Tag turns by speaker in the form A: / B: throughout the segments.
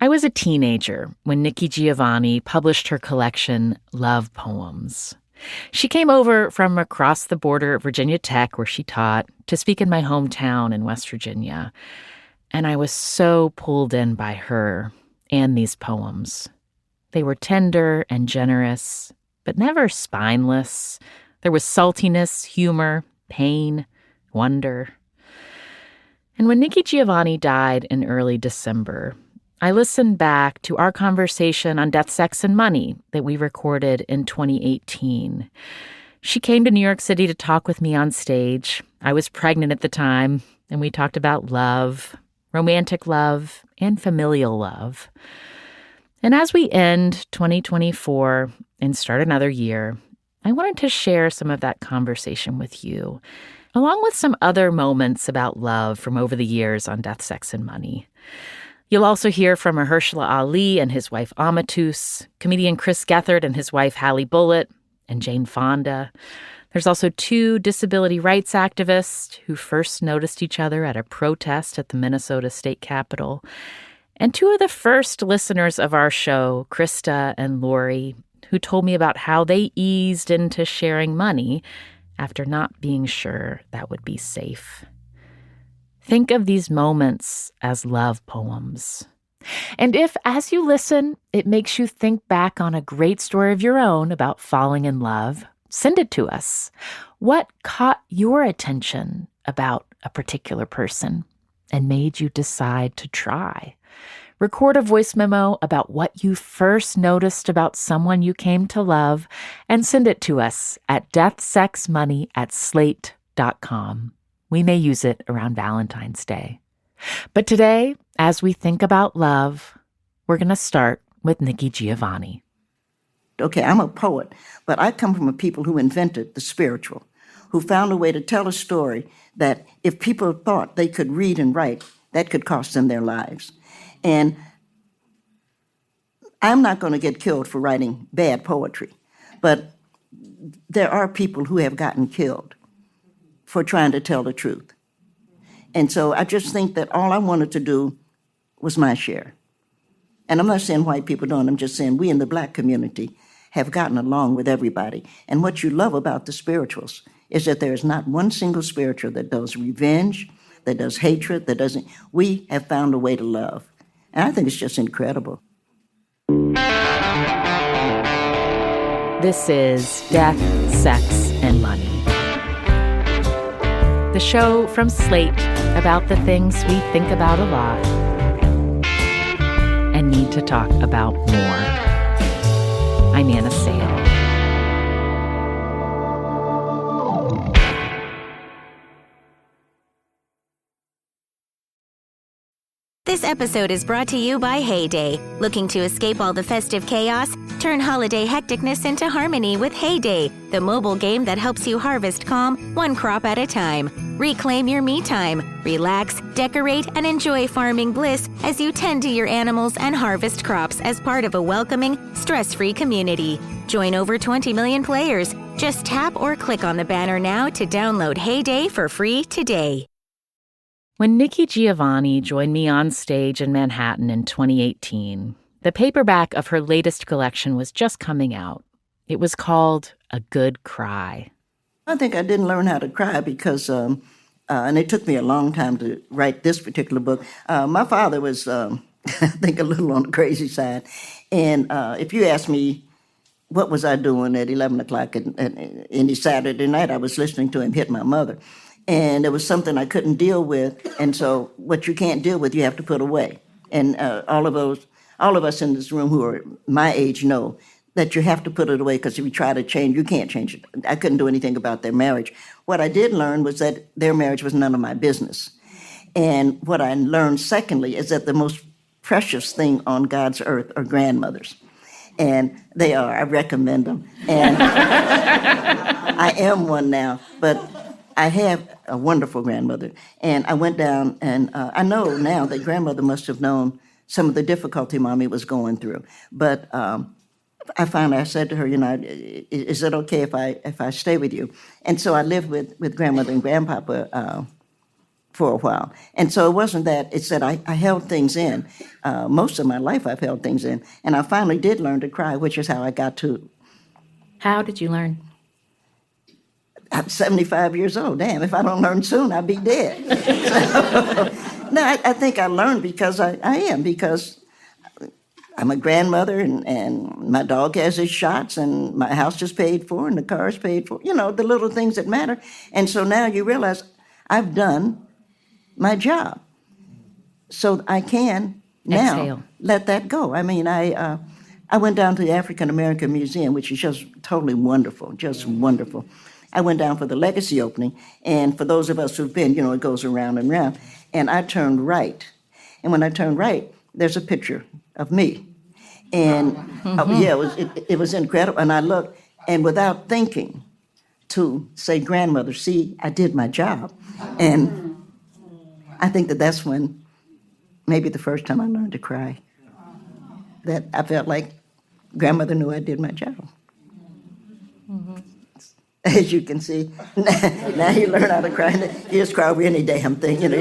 A: I was a teenager when Nikki Giovanni published her collection, Love Poems. She came over from across the border at Virginia Tech, where she taught, to speak in my hometown in West Virginia. And I was so pulled in by her and these poems. They were tender and generous, but never spineless. There was saltiness, humor, pain, wonder. And when Nikki Giovanni died in early December, I listened back to our conversation on Death, Sex, and Money that we recorded in 2018. She came to New York City to talk with me on stage. I was pregnant at the time, and we talked about love, romantic love, and familial love. And as we end 2024 and start another year, I wanted to share some of that conversation with you, along with some other moments about love from over the years on Death, Sex, and Money. You'll also hear from Mahershala Ali and his wife Amatus, comedian Chris Gethard and his wife Hallie Bulleit, and Jane Fonda. There's also two disability rights activists who first noticed each other at a protest at the Minnesota State Capitol, and two of the first listeners of our show, Krista and Laurie, who told me about how they eased into sharing money after not being sure that would be safe. Think of these moments as love poems. And if, as you listen, it makes you think back on a great story of your own about falling in love, send it to us. What caught your attention about a particular person and made you decide to try? Record a voice memo about what you first noticed about someone you came to love and send it to us at deathsexmoney@slate.com. We may use it around Valentine's Day. But today, as we think about love, we're going to start with Nikki Giovanni.
B: Okay, I'm a poet, but I come from a people who invented the spiritual, who found a way to tell a story that if people thought they could read and write, that could cost them their lives. And I'm not going to get killed for writing bad poetry, but there are people who have gotten killed for trying to tell the truth. And so I just think that all I wanted to do was my share. And I'm not saying white people don't, I'm just saying we in the Black community have gotten along with everybody. And what you love about the spirituals is that there is not one single spiritual that does revenge, that does hatred, that doesn't. We have found a way to love. And I think it's just incredible.
A: This is Death, Sex, and Money, the show from Slate about the things we think about a lot and need to talk about more. I'm Anna Sale.
C: This episode is brought to you by Heyday. Looking to escape all the festive chaos? Turn holiday hecticness into harmony with Heyday, the mobile game that helps you harvest calm, one crop at a time. Reclaim your me time. Relax, decorate, and enjoy farming bliss as you tend to your animals and harvest crops as part of a welcoming, stress-free community. Join over 20 million players. Just tap or click on the banner now to download Heyday for free today.
A: When Nikki Giovanni joined me on stage in Manhattan in 2018, the paperback of her latest collection was just coming out. It was called A Good Cry.
B: I think I didn't learn how to cry because, and it took me a long time to write this particular book. My father was, I think, a little on the crazy side. And if you ask me what was I doing at 11 o'clock any Saturday night, I was listening to him hit my mother. And it was something I couldn't deal with. And so what you can't deal with, you have to put away. And all of us in this room who are my age know that you have to put it away because if you try to change, you can't change it. I couldn't do anything about their marriage. What I did learn was that their marriage was none of my business. And what I learned, secondly, is that the most precious thing on God's earth are grandmothers. And they are. I recommend them. And I am one now, but I have a wonderful grandmother. And I went down, and I know now that grandmother must have known some of the difficulty Mommy was going through. But I said to her, is it okay if I stay with you? And so I lived with grandmother and grandpapa for a while. And so it wasn't that, it's that I held things in. Most of my life I've held things in. And I finally did learn to cry, which is how I got to.
D: How did you learn?
B: I'm 75 years old. Damn, if I don't learn soon, I'll be dead. No, I think I learned because I am, because I'm a grandmother, and my dog has his shots, and my house is paid for, and the car is paid for, the little things that matter. And so now you realize I've done my job. So I can now
D: Exhale.
B: Let that go. I mean, I went down to the African American Museum, which is just totally wonderful, just wonderful. I went down for the legacy opening, and for those of us who've been, it goes around and round, and I turned right. And when I turned right, there's a picture of me. And it was incredible. And I looked, and without thinking, to say, grandmother, see, I did my job. And I think that's when, maybe the first time I learned to cry, that I felt like grandmother knew I did my job. Mm-hmm. As you can see, now you learn how to cry. You just cry over any damn thing.
D: Can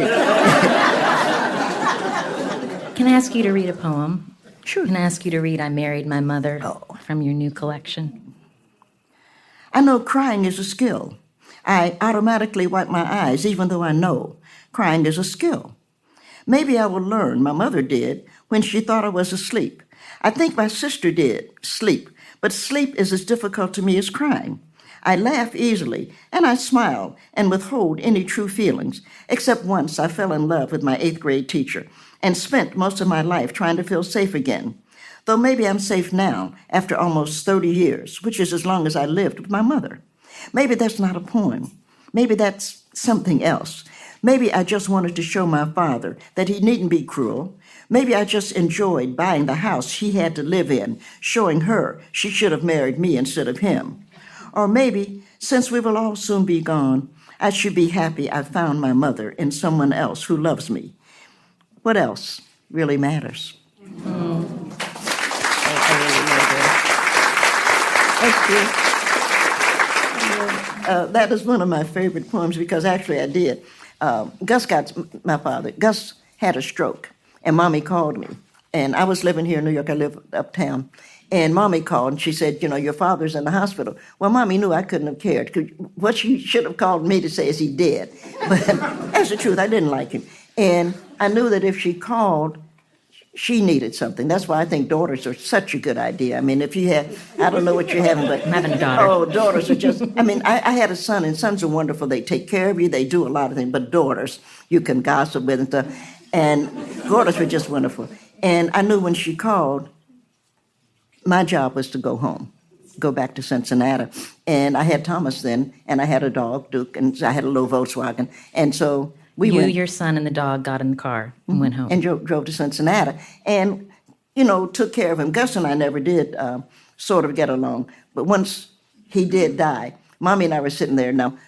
D: I ask you to read a poem?
B: Sure.
D: Can I ask you to read I Married My Mother from your new collection?
B: I know crying is a skill. I automatically wipe my eyes, even though I know crying is a skill. Maybe I will learn. My mother did when she thought I was asleep. I think my sister did, sleep. But sleep is as difficult to me as crying. I laugh easily, and I smile and withhold any true feelings, except once I fell in love with my 8th grade teacher and spent most of my life trying to feel safe again. Though maybe I'm safe now after almost 30 years, which is as long as I lived with my mother. Maybe that's not a poem. Maybe that's something else. Maybe I just wanted to show my father that he needn't be cruel. Maybe I just enjoyed buying the house he had to live in, showing her she should have married me instead of him. Or maybe, since we will all soon be gone, I should be happy I found my mother in someone else who loves me. What else really matters? I really love that. Thank you. That is one of my favorite poems because actually I did. My father, Gus had a stroke, and Mommy called me. And I was living here in New York. I live uptown. And Mommy called, and she said, your father's in the hospital. Well, Mommy knew I couldn't have cared. What she should have called me to say is he dead. But that's the truth. I didn't like him. And I knew that if she called, she needed something. That's why I think daughters are such a good idea. I mean, if you have, I don't know what you're having, but...
D: I'm having a daughter.
B: Oh, daughters are just... I mean, I had a son, and sons are wonderful. They take care of you. They do a lot of things. But daughters, you can gossip with and stuff. And daughters were just wonderful. And I knew when she called, my job was to go home, go back to Cincinnati. And I had Thomas then, and I had a dog, Duke, and I had a little Volkswagen. And so we went...
D: your son, and the dog got in the car and went home.
B: And drove to Cincinnati. And, took care of him. Gus and I never did sort of get along. But once he did die, Mommy and I were sitting there. Now,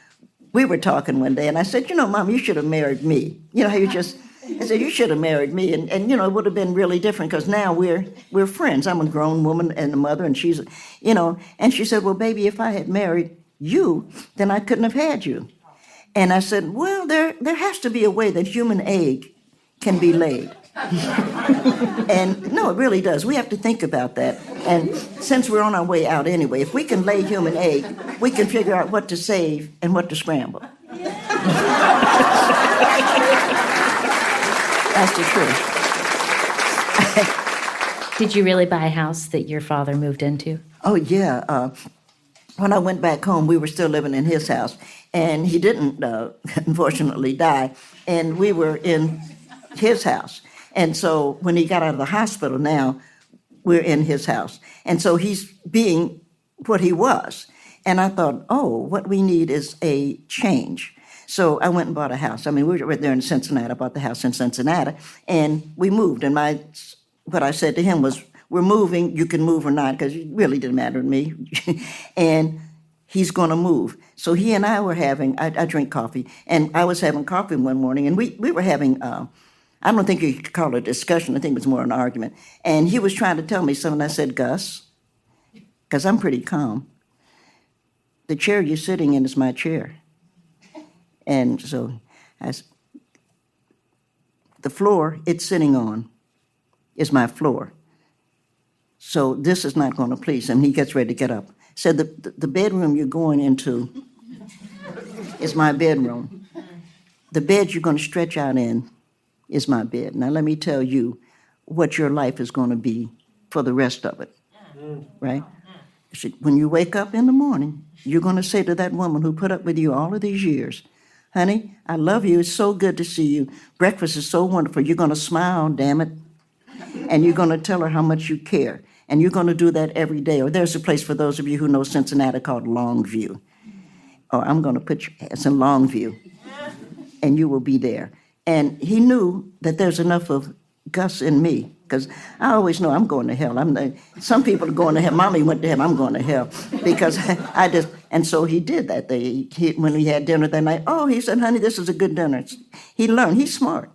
B: we were talking one day, and I said, Mom, you should have married me. How you just... I said, you should have married me. And it would have been really different because now we're friends. I'm a grown woman and a mother, and she's, And she said, well, baby, if I had married you, then I couldn't have had you. And I said, well, there has to be a way that human egg can be laid. And no, it really does. We have to think about that. And since we're on our way out anyway, if we can lay human egg, we can figure out what to save and what to scramble. That's the truth.
D: Did you really buy a house that your father moved into?
B: Oh, yeah. When I went back home, we were still living in his house. And he didn't, unfortunately, die. And we were in his house. And so when he got out of the hospital now, we're in his house. And so he's being what he was. And I thought, what we need is a change. So I went and bought a house. I mean, we were right there in Cincinnati. I bought the house in Cincinnati, and we moved. And what I said to him was, we're moving, you can move or not, because it really didn't matter to me. And he's going to move. So he and I were having, I drink coffee, and I was having coffee one morning, and we were having, I don't think you could call it a discussion. I think it was more an argument. And he was trying to tell me something. I said, Gus, because I'm pretty calm, the chair you're sitting in is my chair. And so the floor it's sitting on is my floor. So this is not going to please him. He gets ready to get up. Said, the bedroom you're going into is my bedroom. The bed you're going to stretch out in is my bed. Now let me tell you what your life is going to be for the rest of it, right? When you wake up in the morning, you're going to say to that woman who put up with you all of these years, honey, I love you. It's so good to see you. Breakfast is so wonderful. You're going to smile, damn it. And you're going to tell her how much you care. And you're going to do that every day. Or there's a place for those of you who know Cincinnati called Longview. Or I'm going to put you, it's in Longview. And you will be there. And he knew that there's enough of Gus in me. Because I always know I'm going to hell. Some people are going to hell. Mommy went to heaven. I'm going to hell. Because I just, and so he did that. When we had dinner that night, he said, honey, this is a good dinner. He learned. He's smart.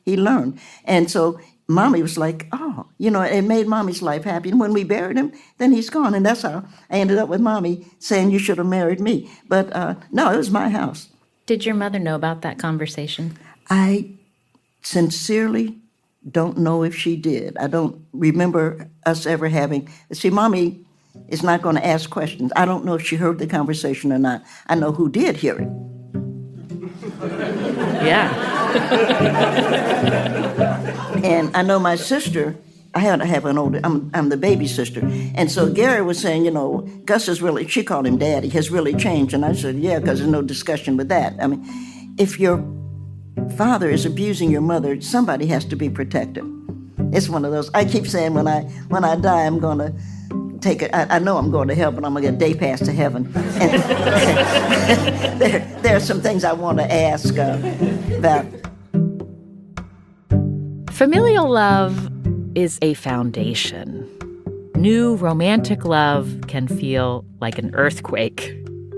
B: He learned. And so Mommy was like, it made Mommy's life happy. And when we buried him, then he's gone. And that's how I ended up with Mommy saying, you should have married me. But no, it was my house.
D: Did your mother know about that conversation?
B: I sincerely don't know if she did. I don't remember us ever having. See, Mommy is not going to ask questions. I don't know if she heard the conversation or not. I know who did hear it.
A: Yeah.
B: And I know my sister, I have an older, I'm the baby sister. And so Gary was saying, Gus is really, she called him Daddy, has really changed. And I said, yeah, because there's no discussion with that. I mean, if your father is abusing your mother, somebody has to be protected. It's one of those, I keep saying when I die, I'm going to take it. I know I'm going to hell, but I'm going to get a day pass to heaven. And there are some things I want to ask about.
A: Familial love is a foundation. New romantic love can feel like an earthquake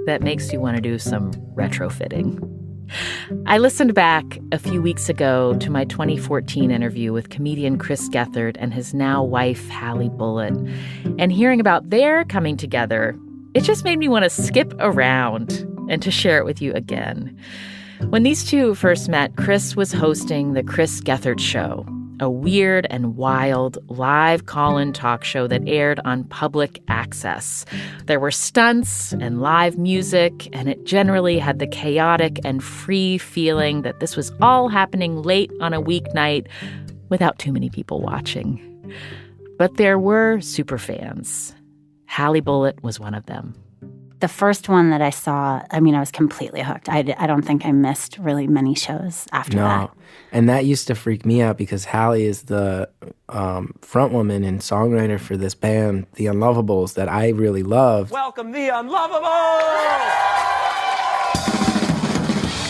A: that makes you want to do some retrofitting. I listened back a few weeks ago to my 2014 interview with comedian Chris Gethard and his now wife, Hallie Bulleit. And hearing about their coming together, it just made me want to skip around and to share it with you again. When these two first met, Chris was hosting The Chris Gethard Show, a weird and wild live call-in talk show that aired on public access. There were stunts and live music, and it generally had the chaotic and free feeling that this was all happening late on a weeknight without too many people watching. But there were superfans. Hallie Bulleit was one of them.
E: The first one that I saw, I was completely hooked. I don't think I missed really many shows after that.
F: No, and that used to freak me out because Hallie is the front woman and songwriter for this band, The Unlovables, that I really loved.
G: Welcome, The Unlovables!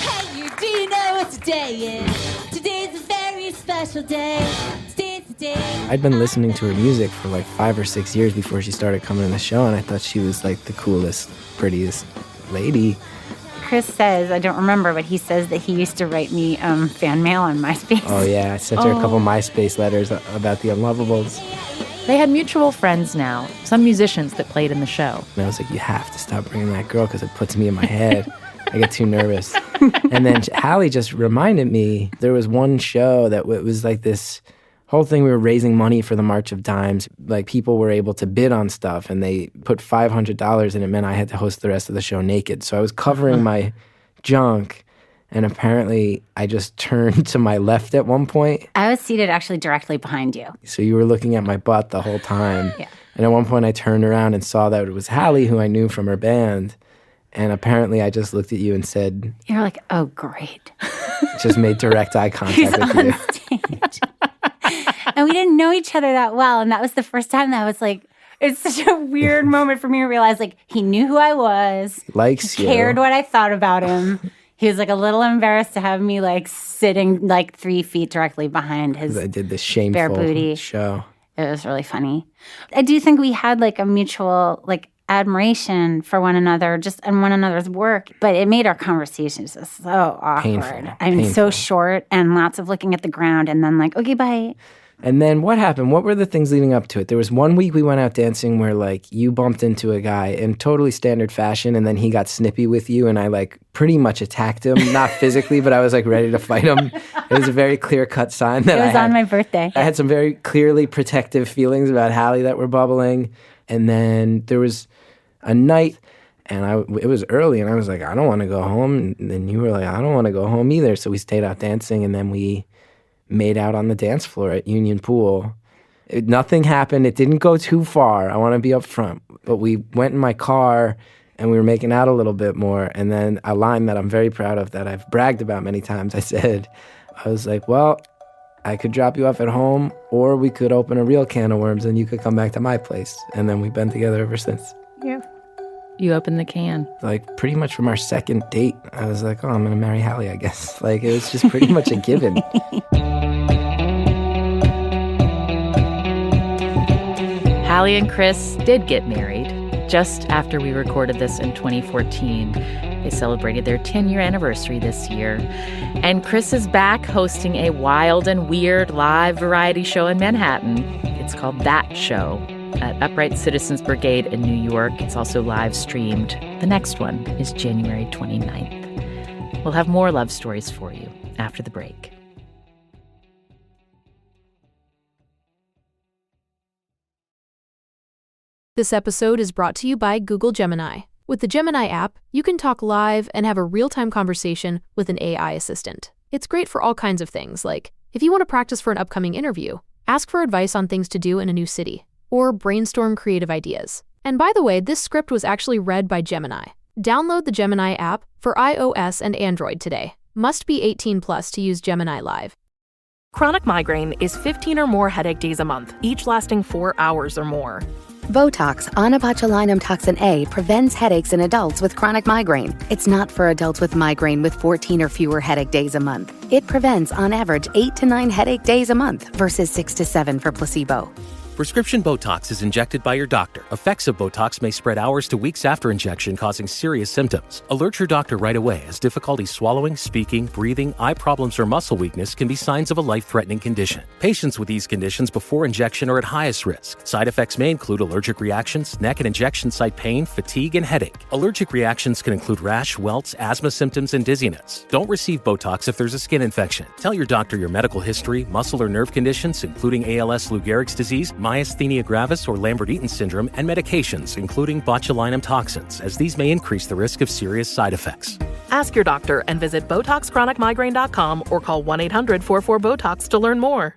H: Hey, you do know what today is. Today's a very special day.
F: I'd been listening to her music for like 5 or 6 years before she started coming to the show, and I thought she was like the coolest, prettiest lady.
E: Chris says, I don't remember, but he says that he used to write me fan mail on MySpace.
F: Oh yeah, I sent her a couple MySpace letters about The Unlovables.
A: They had mutual friends now, some musicians that played in the show.
F: And I was like, you have to stop bringing that girl because it puts me in my head. I get too nervous. And then Hallie just reminded me, there was one show that was like this whole thing. We were raising money for the March of Dimes. Like, people were able to bid on stuff, and they put $500, and it meant I had to host the rest of the show naked. So I was covering my junk, and apparently I just turned to my left at one point.
E: I was seated actually directly behind you.
F: So you were looking at my butt the whole time.
E: Yeah.
F: And at one point I turned around and saw that it was Hallie, who I knew from her band. And apparently I just looked at you and said...
E: You're like, oh, great.
F: Just made direct eye contact
E: He's
F: with
E: on
F: you.
E: Stage. And we didn't know each other that well. And that was the first time that I was like, it's such a weird moment for me to realize, like, he knew who I was.
F: Likes
E: he
F: you.
E: Cared what I thought about him. He was, like, a little embarrassed to have me, like, sitting, like, 3 feet directly behind his
F: I did this shameful
E: bare booty
F: show.
E: It was really funny. I do think we had, like, a mutual, like, admiration for one another, just and one another's work, but it made our conversations just so awkward.
F: Painful.
E: So short and lots of looking at the ground and then like, okay, bye.
F: And then what happened? What were the things leading up to it? There was one week we went out dancing where like you bumped into a guy in totally standard fashion and then he got snippy with you and I like pretty much attacked him, not physically, but I was like ready to fight him. It was a very clear-cut sign that
E: It was on my birthday.
F: I had some very clearly protective feelings about Hallie that were bubbling. And then there was a night and it was early and I was like, I don't want to go home. And then you were like, I don't want to go home either. So we stayed out dancing and then we made out on the dance floor at Union Pool. Nothing happened. It didn't go too far. I want to be upfront. But we went in my car and we were making out a little bit more. And then a line that I'm very proud of that I've bragged about many times, I was like, well, I could drop you off at home or we could open a real can of worms and you could come back to my place. And then we've been together ever since.
A: Yeah. You opened the can.
F: Like pretty much from our second date, I was like, oh, I'm going to marry Hallie, I guess. Like it was just pretty much a given.
A: Hallie and Chris did get married just after we recorded this in 2014. They celebrated their 10-year anniversary this year. And Chris is back hosting a wild and weird live variety show in Manhattan. It's called That Show at Upright Citizens Brigade in New York. It's also live streamed. The next one is January 29th. We'll have more love stories for you after the break.
I: This episode is brought to you by Google Gemini. With the Gemini app, you can talk live and have a real-time conversation with an AI assistant. It's great for all kinds of things, like if you want to practice for an upcoming interview, ask for advice on things to do in a new city, or brainstorm creative ideas. And by the way, this script was actually read by Gemini. Download the Gemini app for iOS and Android today. Must be 18 plus to use Gemini Live.
J: Chronic migraine is 15 or more headache days a month, each lasting 4 hours or more.
K: Botox, onabotulinum toxin A, prevents headaches in adults with chronic migraine. It's not for adults with migraine with 14 or fewer headache days a month. It prevents, on average, 8 to 9 headache days a month versus 6 to 7 for placebo.
L: Prescription Botox is injected by your doctor. Effects of Botox may spread hours to weeks after injection, causing serious symptoms. Alert your doctor right away, as difficulty swallowing, speaking, breathing, eye problems, or muscle weakness can be signs of a life-threatening condition. Patients with these conditions before injection are at highest risk. Side effects may include allergic reactions, neck and injection site pain, fatigue, and headache. Allergic reactions can include rash, welts, asthma symptoms, and dizziness. Don't receive Botox if there's a skin infection. Tell your doctor your medical history, muscle or nerve conditions, including ALS, Lou Gehrig's disease, myasthenia gravis or Lambert-Eaton syndrome, and medications, including botulinum toxins, as these may increase the risk of serious side effects.
J: Ask your doctor and visit BotoxChronicMigraine.com or call 1-800-44-BOTOX to learn more.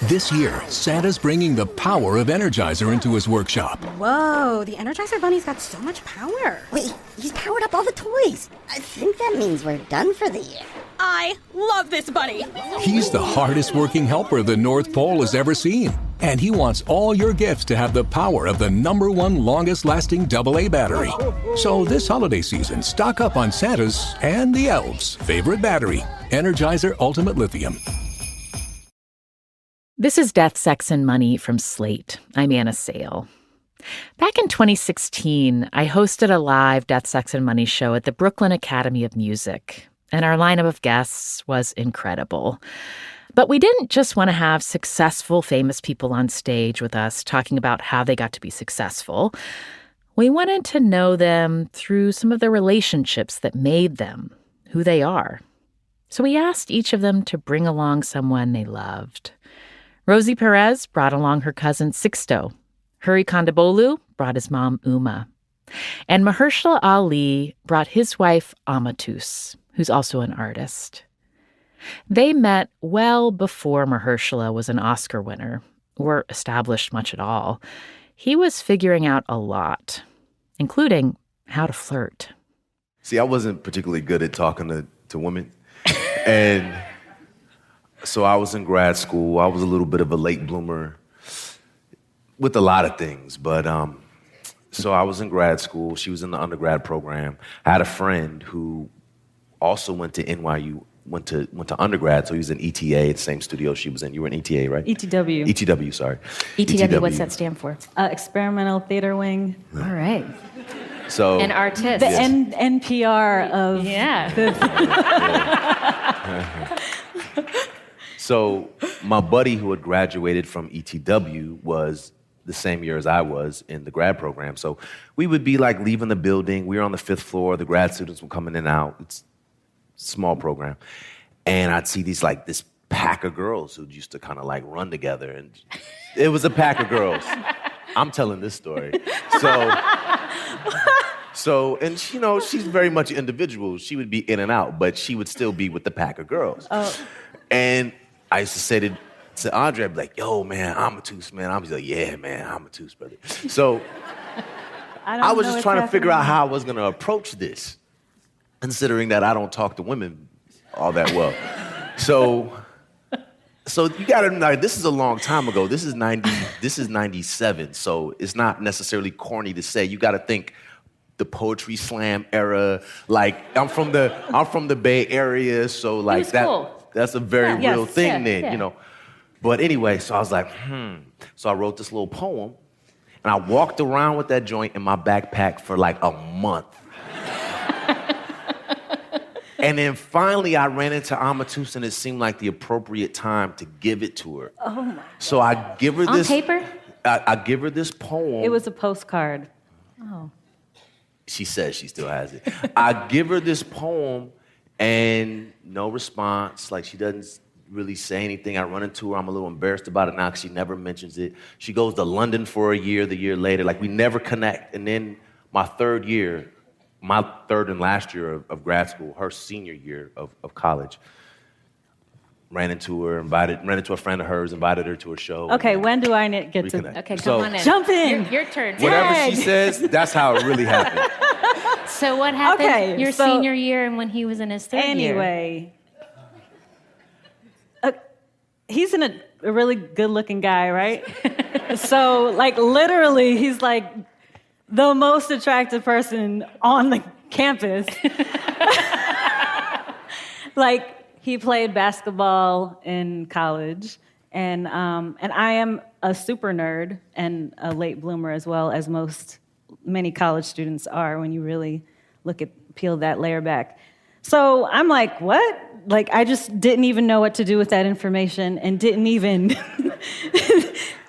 M: This year, Santa's bringing the power of Energizer into his workshop.
N: Whoa, the Energizer Bunny's got so much power.
O: Wait, he's powered up all the toys. I think that means we're done for the year.
N: I love this bunny.
M: He's the hardest working helper the North Pole has ever seen. And he wants all your gifts to have the power of the #1 longest lasting AA battery. So this holiday season, stock up on Santa's and the elves' favorite battery, Energizer Ultimate Lithium.
A: This is Death, Sex, and Money from Slate. I'm Anna Sale. Back in 2016, I hosted a live Death, Sex, and Money show at the Brooklyn Academy of Music, and our lineup of guests was incredible. But we didn't just want to have successful, famous people on stage with us talking about how they got to be successful. We wanted to know them through some of the relationships that made them who they are. So we asked each of them to bring along someone they loved. Rosie Perez brought along her cousin Sixto. Hurry Kondabolu brought his mom Uma. And Mahershala Ali brought his wife Amatus, who's also an artist. They met well before Mahershala was an Oscar winner, or established much at all. He was figuring out a lot, including how to flirt.
P: See, I wasn't particularly good at talking to women. And so I was in grad school. I was a little bit of a late bloomer with a lot of things. But so I was in grad school. She was in the undergrad program. I had a friend who also went to NYU, went to undergrad, so he was in ETA, the same studio she was in. You were in ETA, right?
Q: ETW.
P: ETW, sorry.
Q: ETW, what's that stand for? Experimental Theater Wing.
A: All right.
P: So
Q: an artist. The NPR of...
A: Yeah.
P: So, my buddy who had graduated from ETW was the same year as I was in the grad program. So we would be like leaving the building. We were on the 5th floor. The grad students were coming in and out. It's a small program. And I'd see this pack of girls who used to kind of like run together. And it was a pack of girls. I'm telling this story. So, and you know, she's very much an individual. She would be in and out, but she would still be with the pack of girls. Oh. And I used to say to Andre, I'd be like, yo, man, Amatus, man. I was like, yeah, man, Amatus, brother. So I was just trying to figure out how I was going to approach this, considering that I don't talk to women all that well. So you got to know, this is a long time ago. This is 97, so it's not necessarily corny to say. You got to think the poetry slam era. Like I'm from the Bay Area, so like that's a very real thing then, you know. But anyway, so I was like, So I wrote this little poem, and I walked around with that joint in my backpack for like a month. And then finally I ran into Amatus, and it seemed like the appropriate time to give it to her.
Q: Oh my God.
P: So I give her this...
Q: On paper?
P: I give her this poem.
Q: It was a postcard.
P: Oh. She says she still has it. I give her this poem, and no response. Like, she doesn't really say anything. I run into her. I'm a little embarrassed about it now because she never mentions it. She goes to London for a year, the year later. Like, we never connect. And then my third and last year of grad school, her senior year of college, ran into a friend of hers, invited her to a show.
Q: Okay, when do I get to...
D: Okay, come on in.
Q: Jump in.
D: Your turn.
P: Whatever she says, that's how it really happened.
D: So what happened your senior year and when he was in his third year?
Q: Anyway, he's a really good-looking guy, right? So, like, literally, he's like the most attractive person on the campus. Like, he played basketball in college, and I am a super nerd and a late bloomer as well, as many college students are when you really peel that layer back. So I'm like, what? Like, I just didn't even know what to do with that information, and didn't even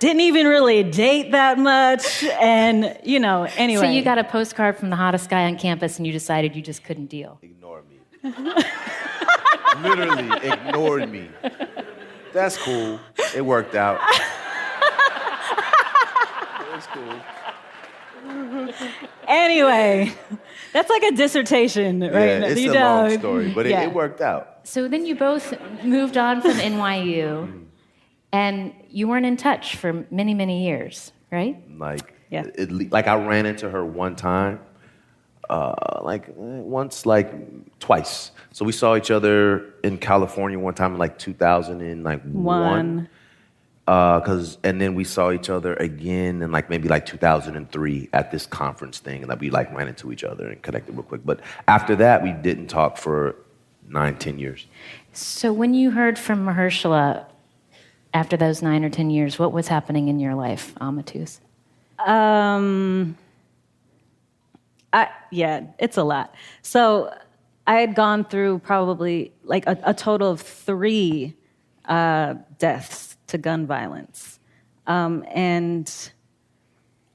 Q: really date that much, and you know, anyway.
D: So you got a postcard from the hottest guy on campus, and you decided you just couldn't deal.
P: Ignore me. Literally ignored me. That's cool. It worked out. That's cool.
Q: Anyway, that's like a dissertation, right?
P: Yeah, it's a long story, but it worked out.
D: So then you both moved on from NYU, and you weren't in touch for many, many years, right?
P: Like I ran into her one time, twice. So we saw each other in California one time in like 2001. And then we saw each other again in maybe 2003 at this conference thing, and we ran into each other and connected real quick. But after that, we didn't talk for 9-10 years.
D: So when you heard from Mahershala after those 9 or 10 years, what was happening in your life, Amatus?
Q: It's a lot. So I had gone through probably a total of 3 deaths to gun violence. And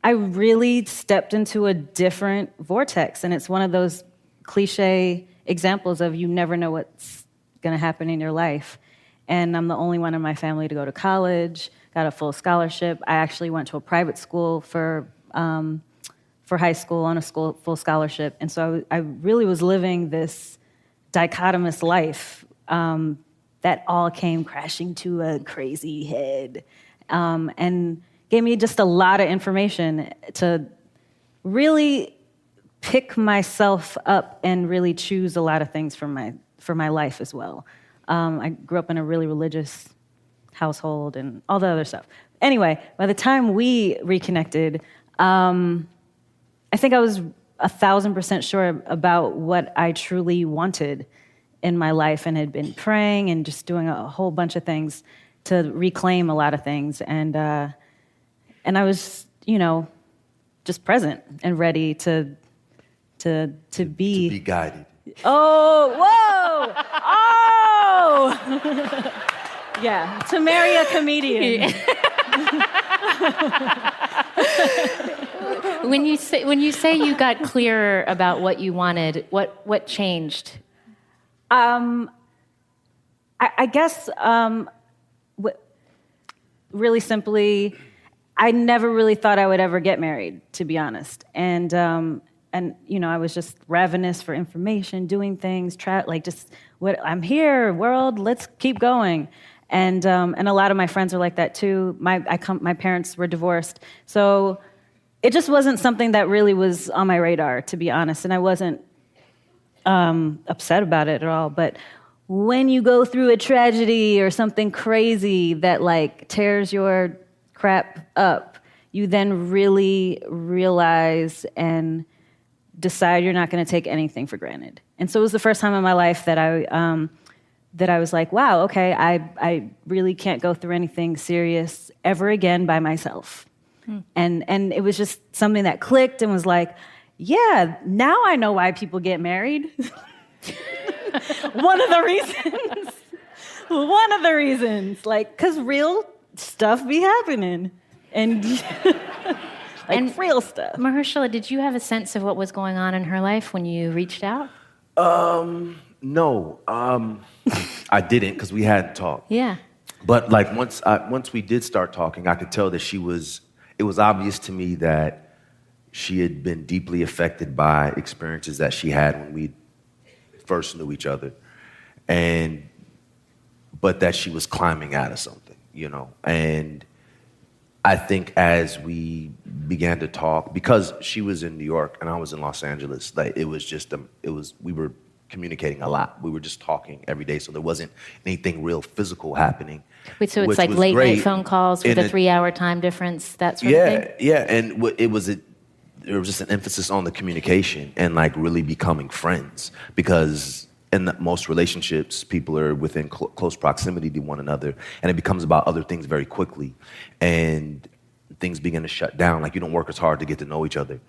Q: I really stepped into a different vortex. And it's one of those cliche examples of you never know what's going to happen in your life. And I'm the only one in my family to go to college, got a full scholarship. I actually went to a private school for high school on a full scholarship. And so I really was living this dichotomous life that all came crashing to a crazy head, and gave me just a lot of information to really pick myself up and really choose a lot of things for my life as well. I grew up in a really religious household and all the other stuff. Anyway, by the time we reconnected, I think I was 1,000% sure about what I truly wanted in my life, and had been praying and just doing a whole bunch of things to reclaim a lot of things. And I was, just present and ready to be guided. Oh, whoa! Oh! Yeah, to marry a comedian.
D: When you say you got clearer about what you wanted, what changed?
Q: I guess really simply, I never really thought I would ever get married, to be honest. And I was just ravenous for information, doing things, I'm here, world, let's keep going. And a lot of my friends are like that too. My parents were divorced, so it just wasn't something that really was on my radar, to be honest. And I wasn't upset about it at all. But when you go through a tragedy or something crazy that like tears your crap up, you then really realize and decide you're not going to take anything for granted. And so it was the first time in my life that I was like, wow, okay, I really can't go through anything serious ever again by myself. And it was just something that clicked and was like, yeah, now I know why people get married. One of the reasons, like, because real stuff be happening. And real stuff.
D: Mahershala, did you have a sense of what was going on in her life when you reached out?
P: No, I didn't, because we hadn't talked.
D: Yeah.
P: But like once we did start talking, I could tell that it was obvious to me that she had been deeply affected by experiences that she had when we first knew each other, but that she was climbing out of something, and I think as we began to talk, because she was in New York and I was in Los Angeles, like we were communicating a lot. We were just talking every day, so there wasn't anything real physical happening.
D: Wait, so it's like late night phone calls with a 3-hour time difference, that sort of thing?
P: Yeah, and there was just an emphasis on the communication and like really becoming friends, because in most relationships, people are within close proximity to one another, and it becomes about other things very quickly, and things begin to shut down. Like, you don't work as hard to get to know each other.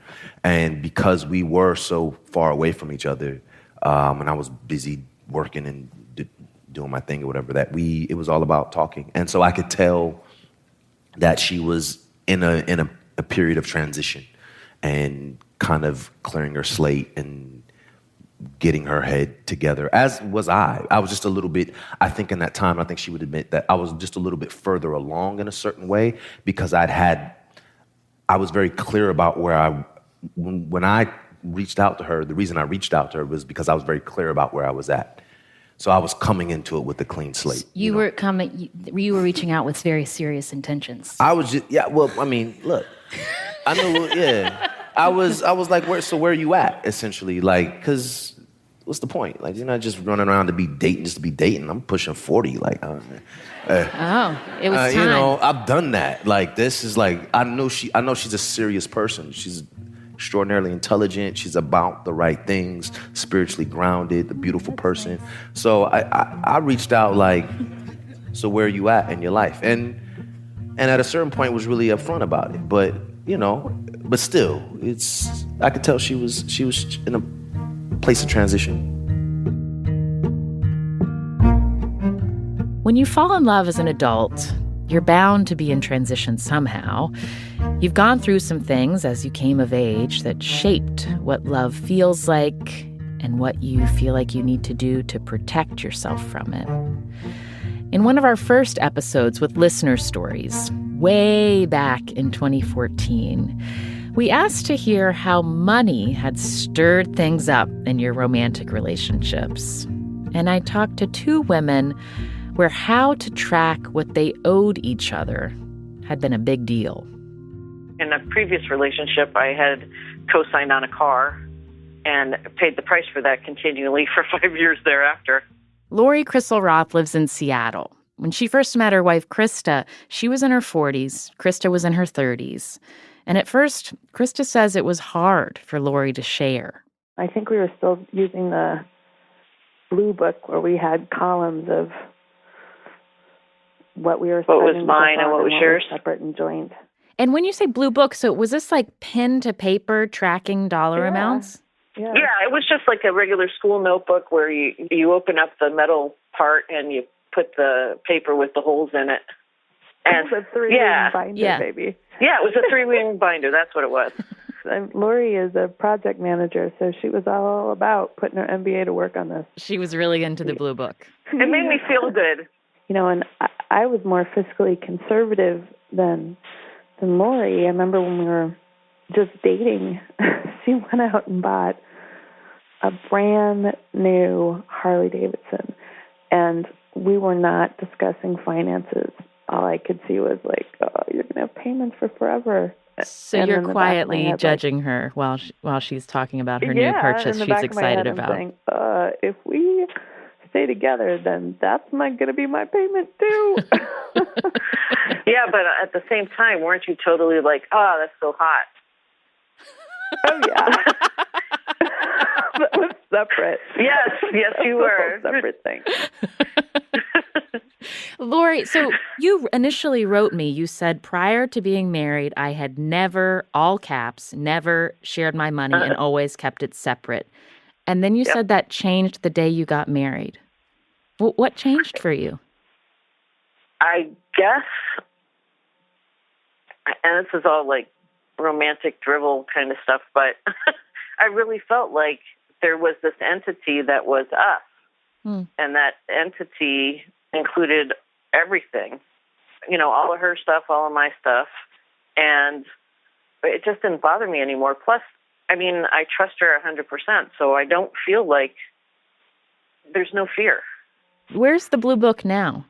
P: And because we were so far away from each other, and I was busy working and doing my thing or whatever, it was all about talking. And so I could tell that she was in a period of transition and kind of clearing her slate and getting her head together, as was I. I was just a little bit, I think in that time, I think she would admit that I was just a little bit further along in a certain way, because I was very clear about when I reached out to her, the reason I reached out to her was because I was very clear about where I was at. So I was coming into it with a clean slate.
D: You were reaching out with very serious intentions.
P: I was just, look, I know, yeah. I was like, where are you at, essentially? Like, because what's the point? Like, you're not just running around to be dating just to be dating. I'm pushing 40. Like,
D: it was time.
P: I've done that. Like, this is like, I know she's a serious person. She's extraordinarily intelligent. She's about the right things, spiritually grounded, a beautiful person. So I reached out like, so where are you at in your life? And at a certain point was really upfront about it. But, but still, I could tell she was in a place of transition.
A: When you fall in love as an adult, you're bound to be in transition somehow. You've gone through some things as you came of age that shaped what love feels like and what you feel like you need to do to protect yourself from it. In one of our first episodes with listener stories, way back in 2014, we asked to hear how money had stirred things up in your romantic relationships. And I talked to 2 women where how to track what they owed each other had been a big deal.
R: In a previous relationship, I had co-signed on a car and paid the price for that continually for 5 years thereafter.
A: Laurie Crystal Roth lives in Seattle. When she first met her wife, Krista, she was in her 40s. Krista was in her 30s. And at first, Krista says it was hard for Laurie to share.
S: I think we were still using the blue book where we had columns of what we were spending.
R: What was mine and what was yours?
S: Separate and joint.
A: And when you say blue book, so was this like pen to paper tracking dollar amounts?
R: Yeah, it was just like a regular school notebook where you open up the metal part and you put the paper with the holes in it. And
S: it was a three-ring binder, baby.
R: Yeah, it was a three-ring binder. That's what it was.
S: And Laurie is a project manager, so she was all about putting her MBA to work on this.
A: She was really into the Blue Book.
R: It made me feel good.
S: You know, and I was more fiscally conservative than Laurie. I remember when we were just dating, she went out and bought a brand new Harley Davidson, and we were not discussing finances. All I could see was like, oh, you're going to have payments for forever.
A: So
S: and
A: you're quietly judging her while she's talking about her new purchase she's excited about.
S: Saying, if we stay together, then that's going to be my payment too.
R: Yeah, but at the same time, weren't you totally like, oh, that's so hot?
S: Oh, yeah. That was separate.
R: Yes, you were.
S: Separate thing.
A: Laurie, so you initially wrote me, you said, prior to being married, I had never, all caps, never shared my money and always kept it separate. And then you said that changed the day you got married. What changed for you?
R: I guess, and this is all like romantic drivel kind of stuff, but I really felt like there was this entity that was us. And that entity included everything, you know, all of her stuff, all of my stuff. And it just didn't bother me anymore. Plus, I mean, I trust her 100%, so I don't feel like there's no fear.
A: Where's the Blue Book now?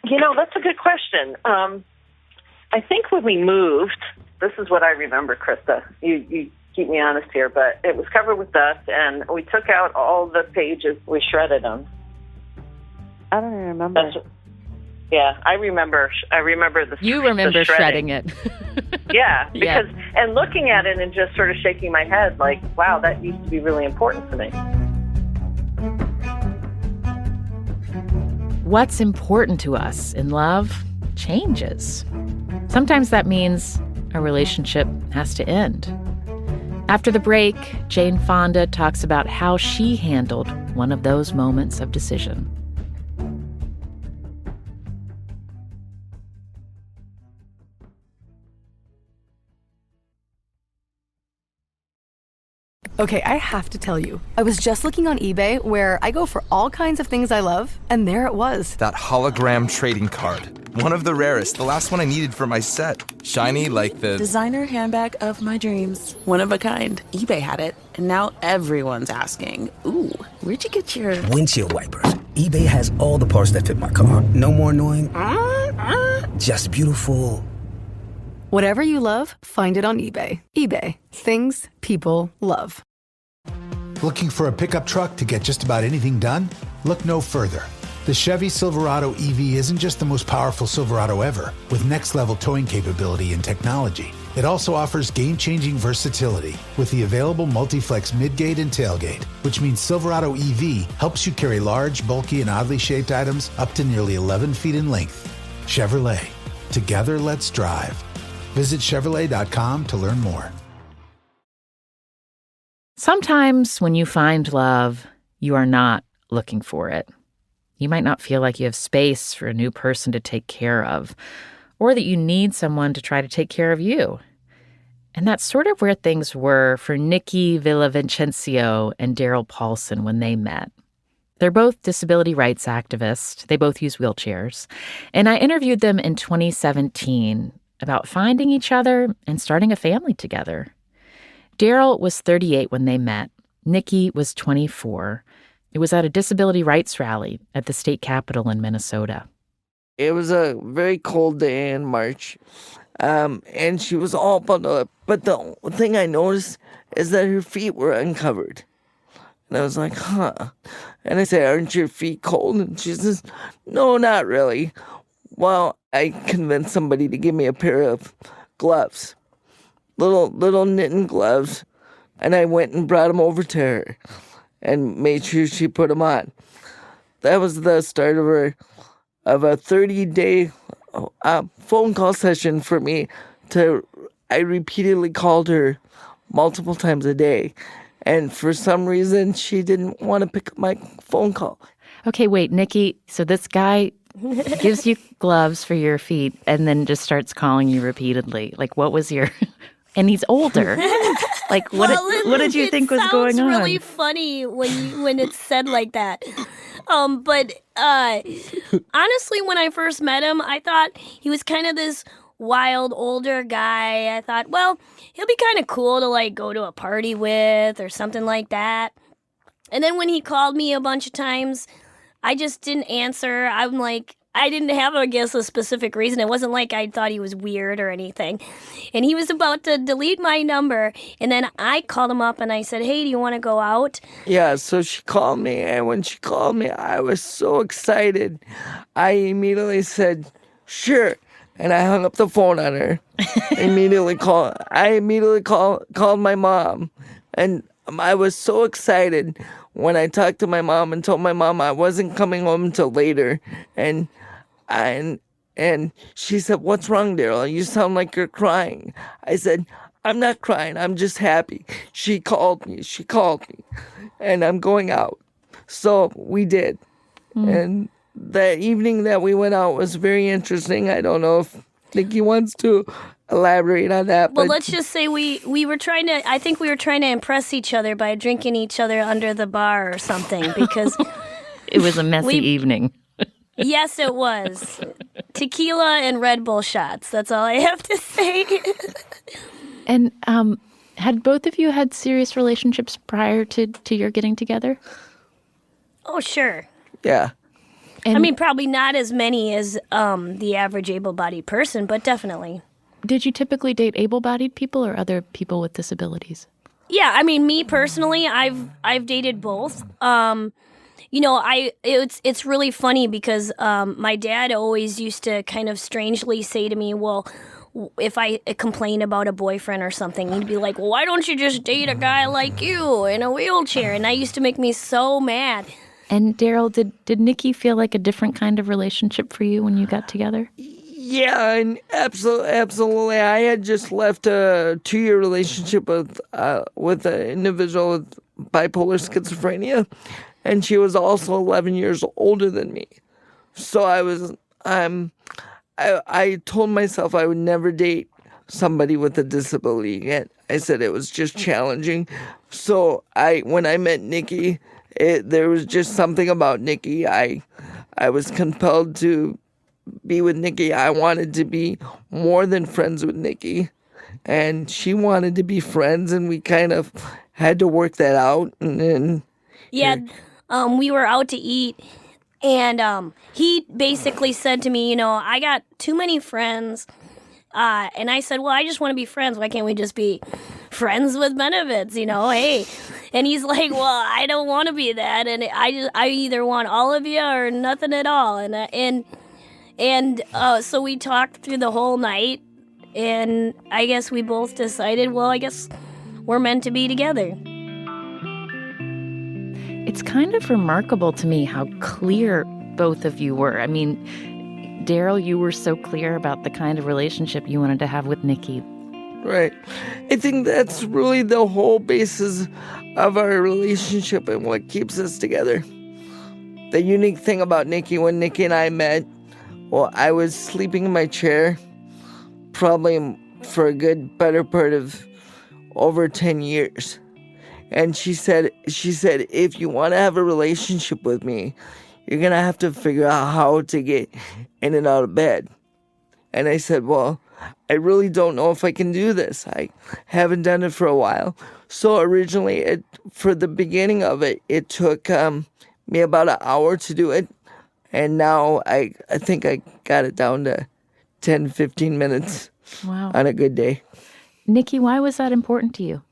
R: You know, that's a good question. I think when we moved, this is what I remember, Krista. You keep me honest here, but it was covered with dust, and we took out all the pages. We shredded them.
S: I don't even remember.
R: I remember.
A: You remember shredding it.
R: Yeah, because and looking at it and just sort of shaking my head, like, wow, that used to be really important to me.
A: What's important to us in love changes. Sometimes that means a relationship has to end. After the break, Jane Fonda talks about how she handled one of those moments of decision.
T: Okay, I have to tell you, I was just looking on eBay where I go for all kinds of things I love, and there it was.
U: That hologram trading card. One of the rarest, the last one I needed for my set. Shiny like the...
V: designer handbag of my dreams. One of a kind. eBay had it, and now everyone's asking, ooh, where'd you get your...
W: windshield wipers. eBay has all the parts that fit my car. No more annoying. Just beautiful.
T: Whatever you love, find it on eBay. eBay. Things people love.
X: Looking for a pickup truck to get just about anything done? Look no further. The Chevy Silverado EV isn't just the most powerful Silverado ever, with next-level towing capability and technology. It also offers game-changing versatility with the available multi-flex midgate and tailgate, which means Silverado EV helps you carry large, bulky, and oddly shaped items up to nearly 11 feet in length. Chevrolet. Together, let's drive. Visit Chevrolet.com to learn more.
A: Sometimes when you find love, you are not looking for it. You might not feel like you have space for a new person to take care of, or that you need someone to try to take care of you. And that's sort of where things were for Nikki Villavicencio and Darrell Paulson when they met. They're both disability rights activists. They both use wheelchairs. And I interviewed them in 2017 about finding each other and starting a family together. Darrell was 38 when they met. Nikki was 24. It was at a disability rights rally at the state capitol in Minnesota.
Y: It was a very cold day in March, and she was all bundled up. But the thing I noticed is that her feet were uncovered. And I was like, huh. And I said, aren't your feet cold? And she says, no, not really. Well, I convinced somebody to give me a pair of gloves, little knitting gloves, and I went and brought them over to her and made sure she put them on. That was the start of a 30-day phone call session for me. I repeatedly called her multiple times a day, and for some reason she didn't want to pick up my phone call.
A: Okay, wait, Nikki. So this guy gives you gloves for your feet and then just starts calling you repeatedly. Like, what was your... And he's older. Like, what did you think was going on?
B: It sounds really funny when it's said like that. But honestly, when I first met him, I thought he was kind of this wild older guy. I thought, well, he'll be kind of cool to like go to a party with or something like that. And then when he called me a bunch of times, I just didn't answer. I'm like, I didn't have, I guess, a specific reason. It wasn't like I thought he was weird or anything. And he was about to delete my number. And then I called him up and I said, hey, do you want to go out?
Y: Yeah, so she called me. And when she called me, I was so excited. I immediately said, sure. And I hung up the phone on her. I immediately called my mom. And I was so excited when I talked to my mom and told my mom I wasn't coming home until later. And she said, what's wrong, Darrell? You sound like you're crying. I said, I'm not crying. I'm just happy. She called me. And I'm going out. So we did. And that evening that we went out was very interesting. I don't know if Nikki wants to elaborate on that.
B: Well, let's just say we were trying to, I think we were trying to impress each other by drinking each other under the bar or something because...
A: It was a messy evening.
B: Yes, it was. Tequila and Red Bull shots. That's all I have to say.
A: And had both of you had serious relationships prior to your getting together?
B: Oh, sure.
Y: Yeah.
B: I mean, probably not as many as the average able-bodied person, but definitely.
A: Did you typically date able-bodied people or other people with disabilities?
B: Yeah, I mean, me personally, I've dated both. You know, it's really funny because my dad always used to kind of strangely say to me, well, if I complain about a boyfriend or something, he'd be like, well, why don't you just date a guy like you in a wheelchair? And that used to make me so mad.
A: And Darrell, did Nikki feel like a different kind of relationship for you when you got together?
Y: Yeah, and absolutely. I had just left a 2-year relationship with an individual with bipolar schizophrenia, and she was also 11 years older than me. So I told myself I would never date somebody with a disability. And I said it was just challenging. So when I met Nikki, there was just something about Nikki. I was compelled to be with Nikki. I wanted to be more than friends with Nikki. And she wanted to be friends, and we kind of had to work that out. And then...
B: Yeah, we were out to eat, and he basically said to me, you know, I got too many friends. And I said, well, I just want to be friends. Why can't we just be friends with benefits, you know? Hey. And he's like, well, I don't want to be that. And I either want all of you or nothing at all. And so we talked through the whole night. And I guess we both decided, well, I guess we're meant to be together.
A: It's kind of remarkable to me how clear both of you were. I mean, Darrell, you were so clear about the kind of relationship you wanted to have with Nikki.
Y: Right. I think that's really the whole basis of our relationship and what keeps us together. The unique thing about Nikki, when Nikki and I met, well, I was sleeping in my chair probably for a good better part of over 10 years. And she said, if you want to have a relationship with me, you're going to have to figure out how to get in and out of bed. And I said, well, I really don't know if I can do this. I haven't done it for a while. So originally, for the beginning of it, it took me about an hour to do it. And now I think I got it down to 10, 15 minutes on a good day.
A: Nikki, why was that important to you?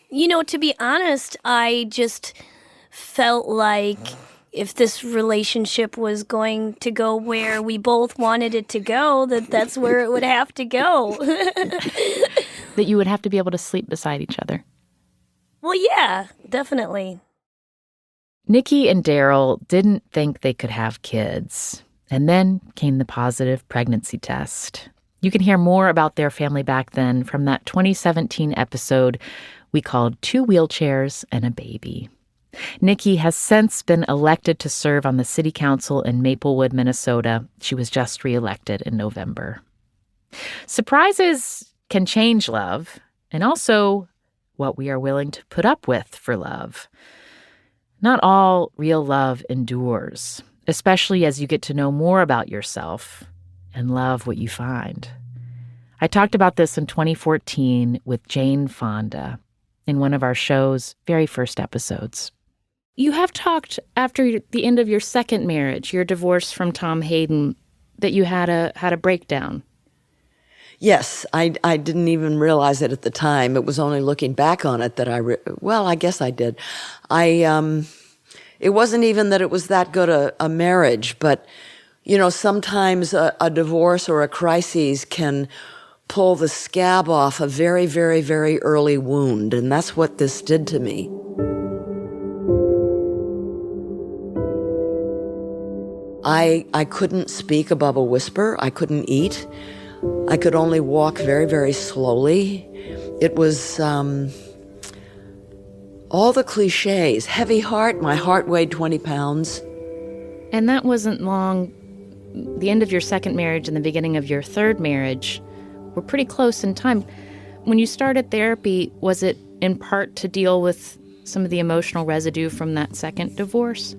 B: You know, to be honest, I just felt like if this relationship was going to go where we both wanted it to go, that's where it would have to go.
A: That you would have to be able to sleep beside each other.
B: Well, yeah, definitely.
A: Nikki and Darrell didn't think they could have kids. And then came the positive pregnancy test. You can hear more about their family back then from that 2017 episode we called 2 Wheelchairs and a Baby. Nikki has since been elected to serve on the city council in Maplewood, Minnesota. She was just reelected in November. Surprises can change love, and also what we are willing to put up with for love. Not all real love endures, especially as you get to know more about yourself and love what you find. I talked about this in 2014 with Jane Fonda in one of our show's very first episodes. You have talked after the end of your second marriage, your divorce from Tom Hayden, that you had a breakdown.
C: Yes, I didn't even realize it at the time. It was only looking back on it that I guess I did. It wasn't even that it was that good a marriage, but, sometimes a divorce or a crisis can pull the scab off a very, very, very early wound, and that's what this did to me. I couldn't speak above a whisper. I couldn't eat. I could only walk very, very slowly. It was all the cliches. Heavy heart. My heart weighed 20 pounds.
D: And that wasn't long. The end of your second marriage and the beginning of your third marriage were pretty close in time. When you started therapy, was it in part to deal with some of the emotional residue from that second divorce?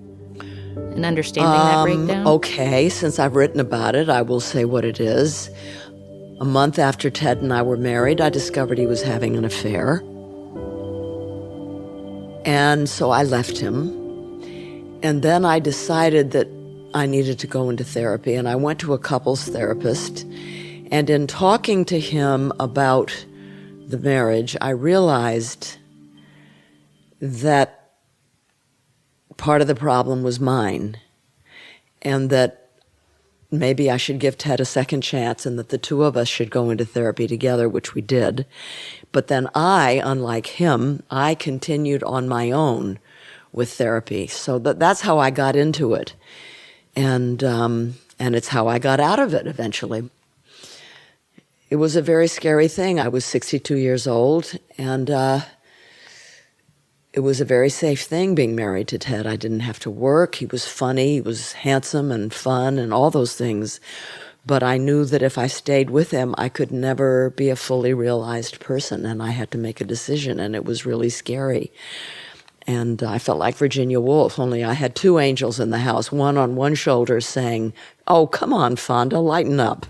D: And understanding that breakdown?
C: Okay, since I've written about it, I will say what it is. A month after Ted and I were married, I discovered he was having an affair. And so I left him. And then I decided that I needed to go into therapy, and I went to a couples therapist. And in talking to him about the marriage, I realized that part of the problem was mine, and that maybe I should give Ted a second chance, and that the two of us should go into therapy together, which we did. But then I, unlike him, I continued on my own with therapy. So that's how I got into it. And it's how I got out of it eventually. It was a very scary thing. I was 62 years old, and it was a very safe thing being married to Ted. I didn't have to work. He was funny. He was handsome and fun and all those things. But I knew that if I stayed with him, I could never be a fully realized person, and I had to make a decision, and it was really scary. And I felt like Virginia Woolf, only I had two angels in the house, one on one shoulder saying, "Oh, come on, Fonda, lighten up."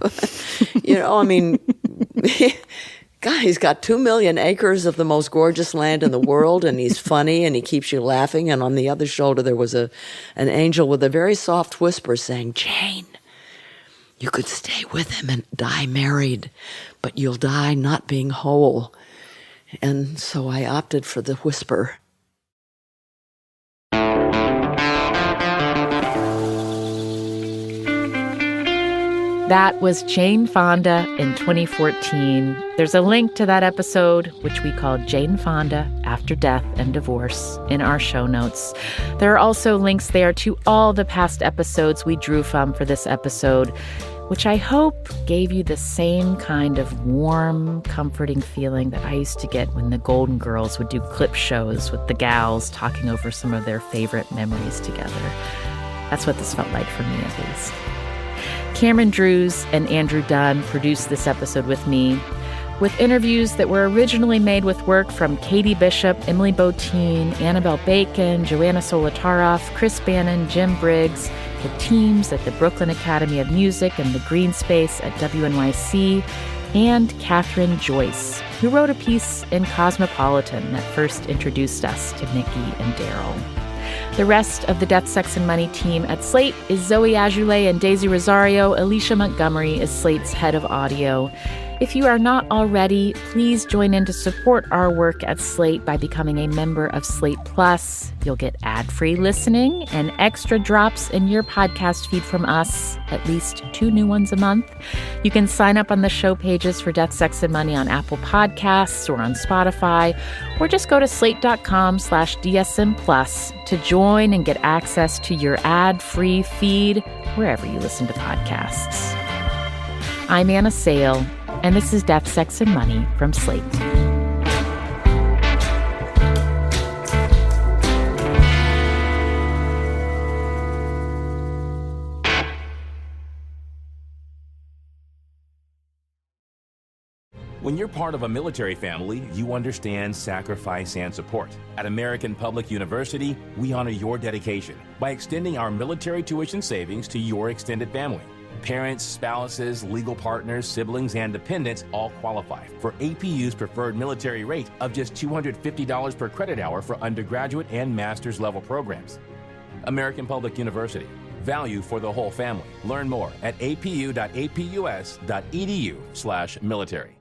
C: God, he's got 2 million acres of the most gorgeous land in the world, and he's funny, and he keeps you laughing. And on the other shoulder, there was an angel with a very soft whisper saying, "Jane, you could stay with him and die married, but you'll die not being whole." And so I opted for the whisper.
A: That was Jane Fonda in 2014. There's a link to that episode, which we called Jane Fonda After Death and Divorce, in our show notes. There are also links there to all the past episodes we drew from for this episode, which I hope gave you the same kind of warm, comforting feeling that I used to get when the Golden Girls would do clip shows with the gals talking over some of their favorite memories together. That's what this felt like for me, at least. Cameron Drews and Andrew Dunn produced this episode with me, with interviews that were originally made with work from Katie Bishop, Emily Botine, Annabelle Bacon, Joanna Solitaroff, Chris Bannon, Jim Briggs, the teams at the Brooklyn Academy of Music and the Green Space at WNYC, and Catherine Joyce, who wrote a piece in Cosmopolitan that first introduced us to Nikki and Darrell. The rest of the Death, Sex, and Money team at Slate is Zoe Azoulay and Daisy Rosario. Alicia Montgomery is Slate's head of audio. If you are not already, please join in to support our work at Slate by becoming a member of Slate Plus. You'll get ad-free listening and extra drops in your podcast feed from us, at least 2 new ones a month. You can sign up on the show pages for Death, Sex, and Money on Apple Podcasts or on Spotify, or just go to slate.com/DSM Plus to join and get access to your ad-free feed wherever you listen to podcasts. I'm Anna Sale, and this is Death, Sex, and Money from Slate.
E: When you're part of a military family, you understand sacrifice and support. At American Public University, we honor your dedication by extending our military tuition savings to your extended family. Parents, spouses, legal partners, siblings, and dependents all qualify for APU's preferred military rate of just $250 per credit hour for undergraduate and master's level programs. American Public University. Value for the whole family. Learn more at apu.apus.edu/military.